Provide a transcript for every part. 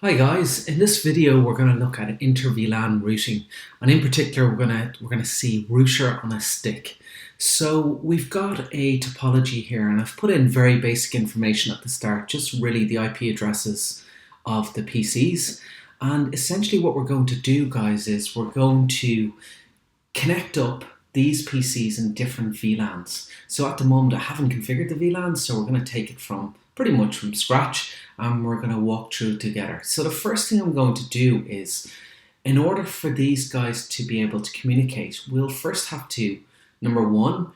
Hi guys, in this video we're going to look at inter-vlan routing, and in particular we're going to see router on a stick. So we've got a topology here, and I've put in very basic information at the start, just really the IP addresses of the PCs. And essentially what we're going to do, guys, is we're going to connect up these PCs in different VLANs. So at the moment I haven't configured the VLANs, so we're going to take it from pretty much from scratch, and we're going to walk through together. So the first thing I'm going to do is, in order for these guys to be able to communicate, we'll first have to, number one,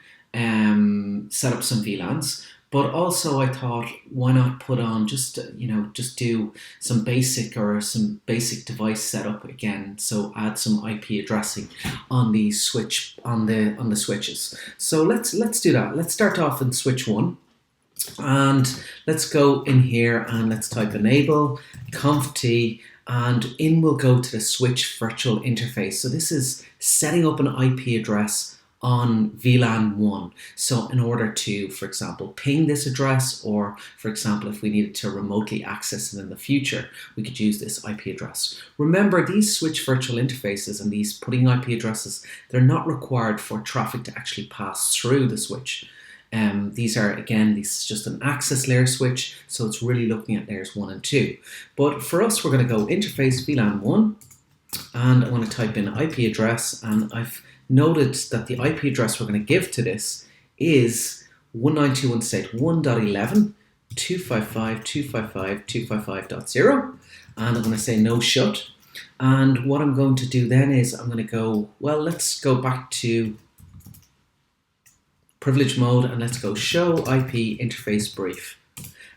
set up some VLANs. But also I thought, why not put on just do some basic device setup again. So add some IP addressing on the switch on the switches. So let's do that. Let's start off in switch 1. And let's go in here and let's type enable conf-t, and in we'll go to the switch virtual interface. So this is setting up an IP address on VLAN 1. So in order to, for example, ping this address, or for example, if we needed to remotely access it in the future, we could use this IP address. Remember, these switch virtual interfaces and these putting IP addresses, they're not required for traffic to actually pass through the switch. These is just an access layer switch, so it's really looking at layers 1 and 2. But for us, we're going to go interface VLAN 1, and I want to type in IP address, and I've noted that the IP address we're going to give to this is 192.168.1.11.255.255.255.0, and I'm going to say no shut. And what I'm going to do then is I'm going to go, well, let's go back to privilege mode and let's go show IP interface brief.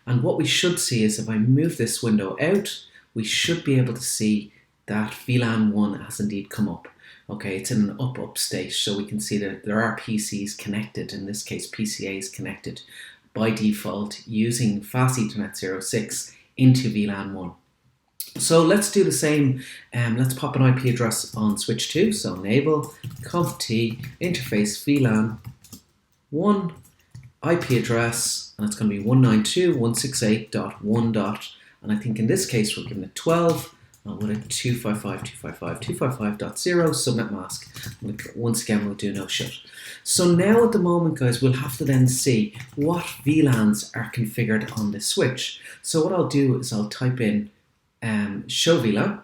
And what we should see is, if I move this window out, we should be able to see that VLAN 1 has indeed come up. Okay, it's in an up state, so we can see that there are PCs connected, in this case PCA is connected by default using Fast Ethernet 06 into VLAN 1. So let's do the same, let's pop an IP address on switch 2, so enable conf-t interface VLAN 1 IP address, and it's going to be 192.168.1. And I think in this case we're giving it 12 with a 255.255.255.0 subnet mask. Once again, we'll do no shut. So now at the moment, guys, we'll have to then see what VLANs are configured on this switch. So what I'll do is I'll type in show VLAN,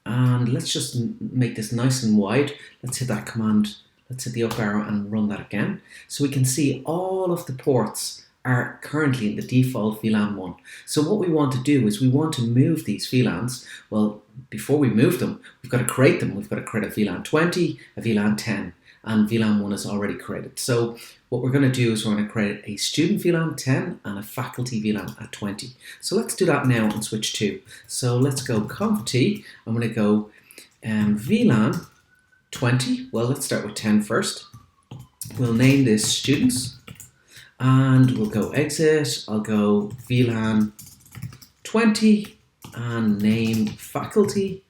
and let's just make this nice and wide. Let's hit that command. Let's hit the up arrow and run that again. So we can see all of the ports are currently in the default VLAN 1. So what we want to do is we want to move these VLANs. Well, before we move them, we've got to create them. We've got to create a VLAN 20, a VLAN 10, and VLAN 1 is already created. So what we're going to do is we're going to create a student VLAN 10 and a faculty VLAN at 20. So let's do that now on switch 2. So let's go conf-t. I'm going to go VLAN 20. Well, let's start with 10 first. We'll name this students, and we'll go exit. I'll go VLAN 20 and name faculty,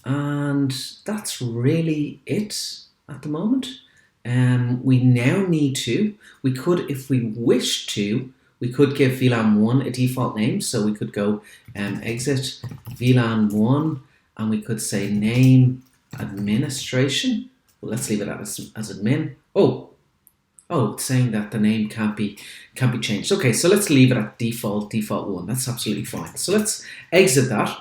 and that's really it at the moment. We now need to, we could, if we wish to, we could give VLAN 1 a default name, so we could go exit VLAN 1, and we could say name administration. Well, let's leave it as admin. Oh, it's saying that the name can't be changed. Okay, so let's leave it at default 1. That's absolutely fine. So let's exit that,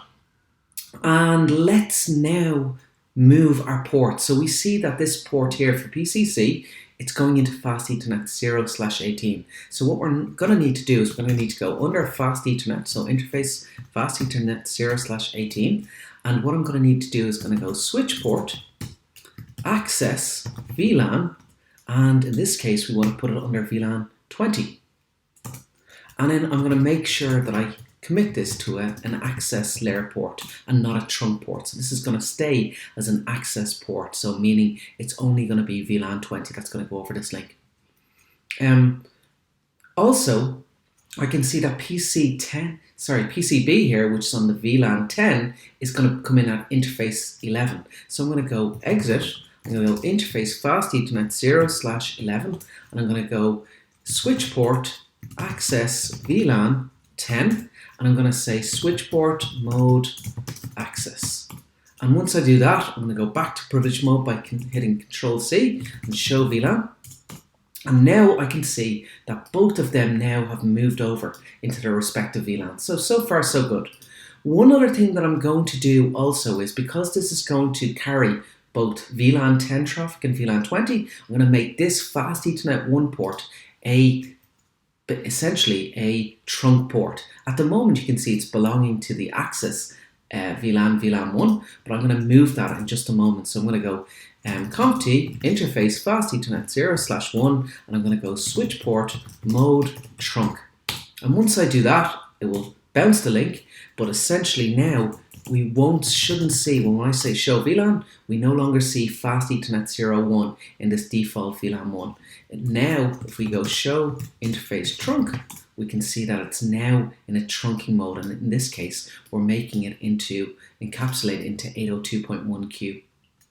and let's now move our port. So we see that this port here for PCC, it's going into Fast Ethernet 0/18. So what we're going to need to do is we're going to need to go under Fast Ethernet, so interface Fast Ethernet 0/18. And what I'm going to need to do is going to go switch port, access VLAN, and in this case we want to put it under VLAN 20. And then I'm going to make sure that I commit this to an access layer port and not a trunk port. So this is going to stay as an access port, so meaning it's only going to be VLAN 20 that's going to go over this link. Also, I can see that PCB here, which is on the VLAN 10, is going to come in at interface 11. So I'm going to go exit. I'm going to go interface Fast Ethernet 0/11, and I'm going to go switch port access VLAN 10, and I'm going to say switch port mode access. And once I do that, I'm going to go back to privilege mode by hitting Control C and show VLAN. And now I can see that both of them now have moved over into their respective VLANs. So far so good. One other thing that I'm going to do also is, because this is going to carry both VLAN 10 traffic and VLAN 20, I'm going to make this fast Ethernet 1 port essentially a trunk port. At the moment you can see it's belonging to the access VLAN 1, but I'm going to move that in just a moment. So I'm going to go conft interface fast Ethernet 0/1, and I'm going to go switch port mode trunk. And once I do that, it will bounce the link, but essentially now we shouldn't see, when I say show VLAN, we no longer see fast Ethernet 0/1 in this default VLAN 1. And now if we go show interface trunk, we can see that it's now in a trunking mode, and in this case we're making it encapsulate into 802.1q.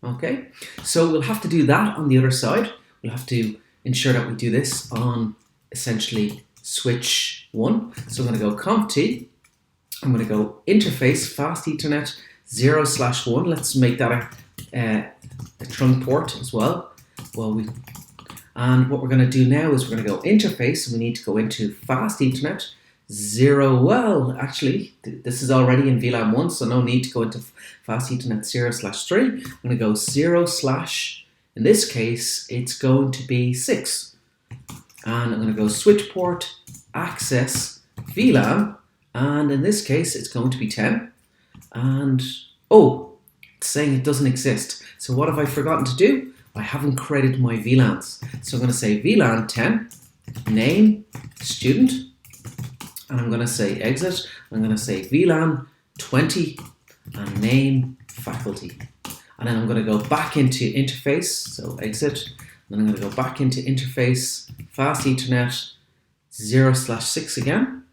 Okay, so we'll have to do that on the other side. We'll have to ensure that we do this on essentially switch 1. So I'm going to go conft, I'm going to go interface fast Ethernet 0/1. Let's make that a trunk port as well. And what we're going to do now is we're going to go interface, and we need to go into fast Ethernet 0. Well, actually, this is already in VLAN 1, so no need to go into fast Ethernet 0/3. I'm going to go 0/, in this case, it's going to be 6. And I'm going to go switch port access VLAN, and in this case, it's going to be 10. And, oh, it's saying it doesn't exist. So what have I forgotten to do? I haven't created my VLANs. So I'm going to say VLAN 10, name, student, and I'm going to say exit. I'm going to say VLAN 20 and name faculty. And then I'm going to go back into interface, so exit. Then I'm going to go back into interface, fast Ethernet 0/6 again.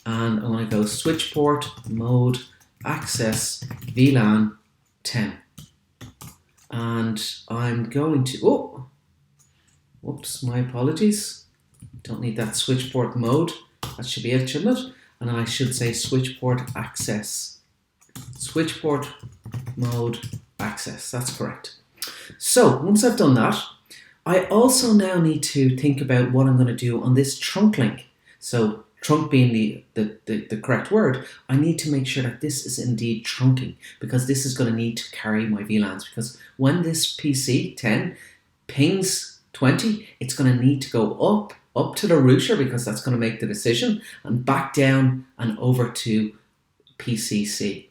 And I'm going to go switch port mode access VLAN 10. And I'm going to, whoops, my apologies. Don't need that switch port mode. That should be it, shouldn't it? And then I should say switch port access. Switch port mode access, that's correct. So once I've done that, I also now need to think about what I'm going to do on this trunk link. So trunk being the correct word, I need to make sure that this is indeed trunking, because this is going to need to carry my VLANs, because when this PC 10 pings 20, it's going to need to go up to the router, because that's going to make the decision, and back down and over to PCC.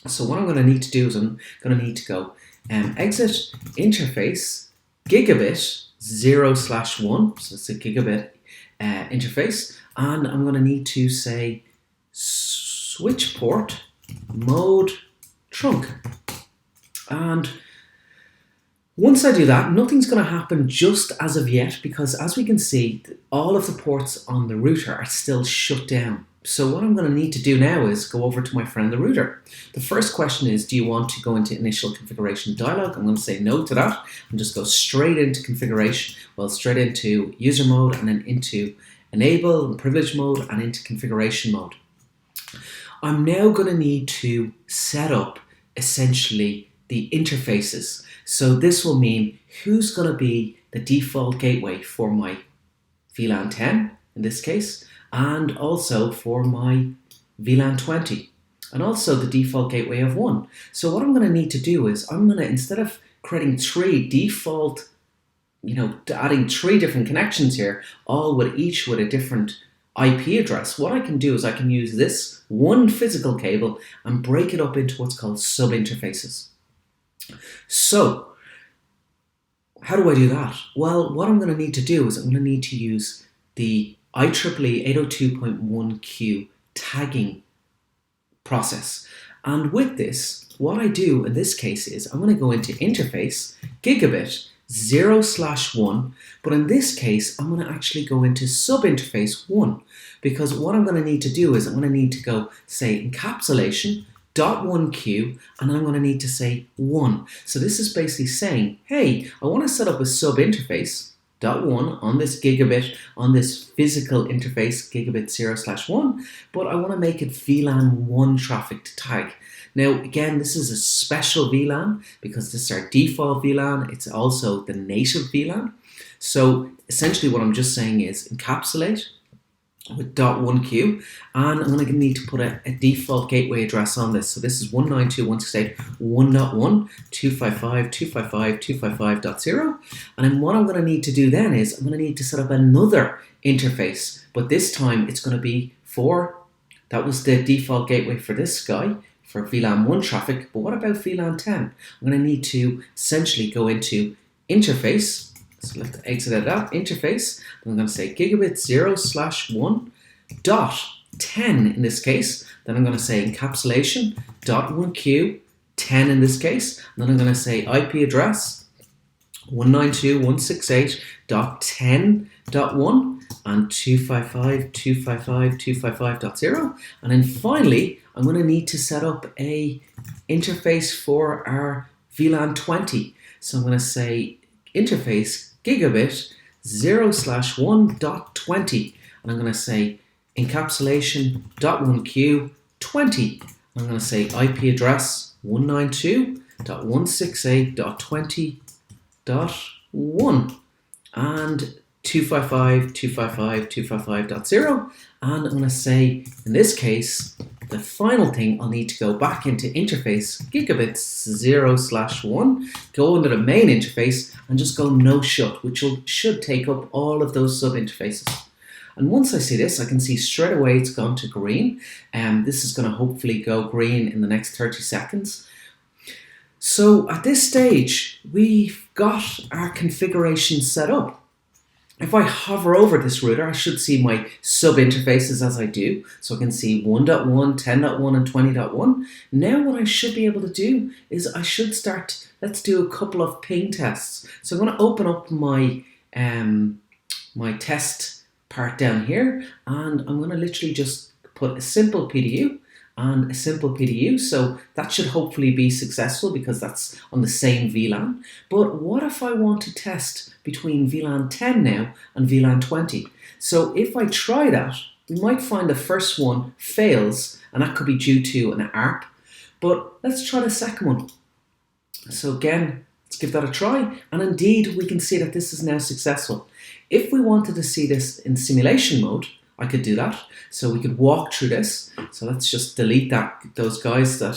So what I'm going to need to do is I'm going to need to go exit interface gigabit 0/1, so it's a gigabit interface, and I'm going to need to say switch port mode trunk. And once I do that, nothing's going to happen just as of yet, because as we can see, all of the ports on the router are still shut down. So what I'm going to need to do now is go over to my friend the router. The first question is, do you want to go into initial configuration dialog? I'm going to say no to that and just go straight into configuration, straight into user mode, and then into enable and privilege mode, and into configuration mode. I'm now going to need to set up essentially the interfaces. So this will mean who's going to be the default gateway for my VLAN 10 in this case, and also for my VLAN 20, and also the default gateway of 1. So what I'm going to need to do is I'm going to, instead of creating 3 default, adding 3 different connections here, all with each with a different IP address, what I can do is I can use this one physical cable and break it up into what's called sub-interfaces. So how do I do that? Well, what I'm going to need to do is I'm going to need to use the IEEE 802.1q tagging process. And with this, what I do in this case is I'm going to go into interface gigabit 0/1, but in this case I'm going to actually go into subinterface 1, because what I'm going to need to do is I'm going to need to go say encapsulation .1q, and I'm going to need to say 1. So this is basically saying, hey, I want to set up a subinterface .1 on this gigabit, on this physical interface, gigabit 0/1, but I want to make it VLAN 1 traffic to tag. Now, again, this is a special VLAN because this is our default VLAN. It's also the native VLAN. So essentially what I'm just saying is encapsulate with .1q, and I'm going to need to put a default gateway address on this. So this is 192.168.1.1, 255.255.255.0, and then what I'm going to need to do then is I'm going to need to set up another interface, but this time it's going to be that was the default gateway for this guy, for VLAN 1 traffic, but what about VLAN 10? I'm going to need to essentially go into interface. So let's exit that interface. I'm going to say gigabit 0/1 .10 in this case. Then I'm going to say encapsulation .1q 10 in this case. And then I'm going to say IP address 192.168.10.1 and 255.255.255.0. And then finally, I'm going to need to set up a interface for our VLAN 20. So I'm going to say interface gigabit 0/1.20, and I'm going to say encapsulation .1q 20. I'm going to say IP address 192.168.20.1 and 255.255.255.0, and I'm going to say in this case the final thing, I'll need to go back into interface gigabit 0/1, go under the main interface and just go no shut, which should take up all of those sub interfaces. And once I see this, I can see straight away it's gone to green, and this is going to hopefully go green in the next 30 seconds. So at this stage, we've got our configuration set up. If I hover over this router, I should see my sub interfaces as I do. So I can see 1.1, 10.1 and 20.1. Now what I should be able to do is I should start, let's do a couple of ping tests. So I'm going to open up my, my test part down here, and I'm going to literally just put a simple PDU and a simple PDU. So that should hopefully be successful because that's on the same VLAN. But what if I want to test between VLAN 10 now and VLAN 20? So if I try that, we might find the first one fails, and that could be due to an ARP. But let's try the second one. So again, let's give that a try. And indeed, we can see that this is now successful. If we wanted to see this in simulation mode, I could do that. So we could walk through this. So let's just delete those guys that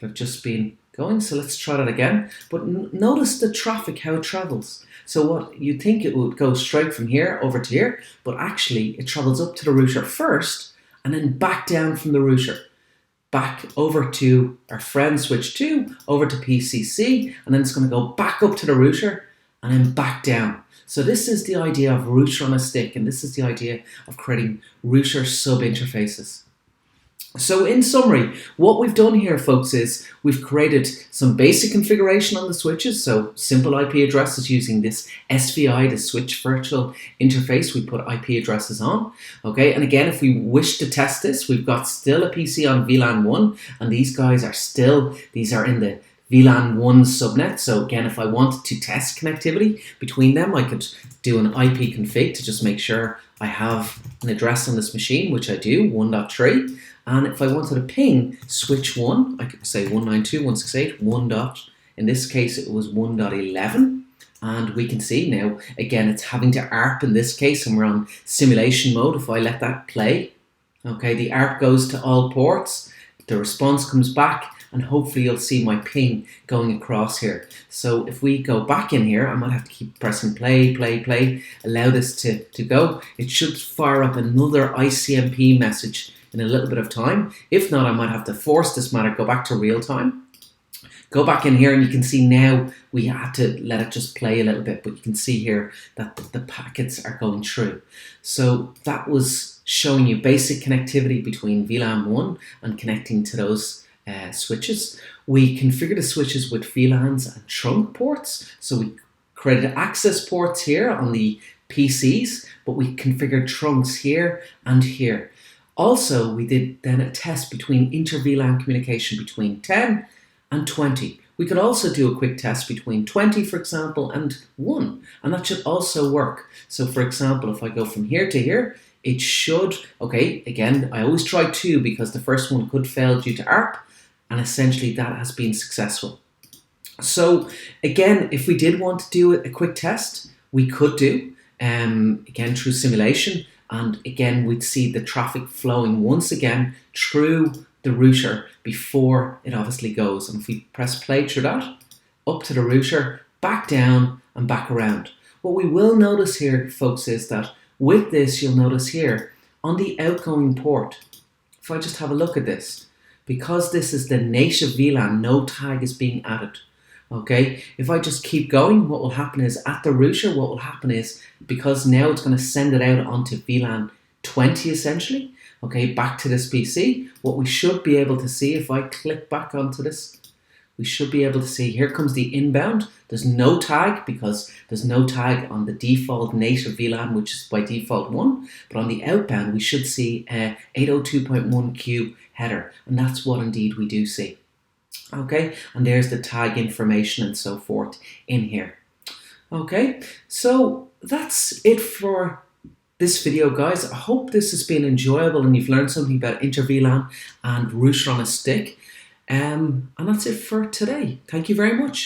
have just been going. So let's try that again. But notice the traffic, how it travels. So what you'd think it would go straight from here over to here, but actually it travels up to the router first and then back down from the router, back over to our friend switch 2, over to PCC, and then it's going to go back up to the router and then back down. So this is the idea of router on a stick, and this is the idea of creating router sub interfaces. So in summary, what we've done here, folks, is we've created some basic configuration on the switches. So simple IP addresses using this SVI, the switch virtual interface. We put IP addresses on. Okay, and again, if we wish to test this, we've got still a PC on VLAN 1, and these guys are these are in the VLAN 1 subnet. So again, if I wanted to test connectivity between them, I could do an IP config to just make sure I have an address on this machine, which I do, 1.3. And if I wanted to ping switch 1, I could say 192.168.1. In this case, it was 1.11. And we can see now, again, it's having to ARP in this case, and we're on simulation mode. If I let that play, okay, the ARP goes to all ports, the response comes back, and hopefully you'll see my ping going across here. So if we go back in here, I might have to keep pressing play, allow this to go. It should fire up another ICMP message in a little bit of time. If not, I might have to force this matter, go back to real time. Go back in here and you can see now we had to let it just play a little bit, but you can see here that the packets are going through. So that was showing you basic connectivity between VLAN 1 and connecting to those switches. We configured the switches with VLANs and trunk ports. So we created access ports here on the PCs, but we configured trunks here and here. Also, we did then a test between inter-VLAN communication between 10 and 20. We could also do a quick test between 20, for example, and 1, and that should also work. So for example, if I go from here to here, it should, okay, again, I always try 2 because the first one could fail due to ARP, and essentially that has been successful. So again, if we did want to do a quick test, we could do, again, through simulation, and again, we'd see the traffic flowing once again through the router before it obviously goes. And if we press play through that, up to the router, back down and back around. What we will notice here, folks, is that with this, you'll notice here on the outgoing port, if I just have a look at this, because this is the native VLAN, no tag is being added. Okay, if I just keep going, what will happen is at the router, what will happen is, because now it's going to send it out onto VLAN 20 essentially, okay, back to this PC, what we should be able to see, if I click back onto this, we should be able to see, here comes the inbound. There's no tag because there's no tag on the default native VLAN, which is by default 1, but on the outbound, we should see a 802.1q header, and that's what indeed we do see. Okay, and there's the tag information and so forth in here. Okay, so that's it for this video, guys. I hope this has been enjoyable and you've learned something about inter-vlan and router on a stick. And that's it for today. Thank you very much.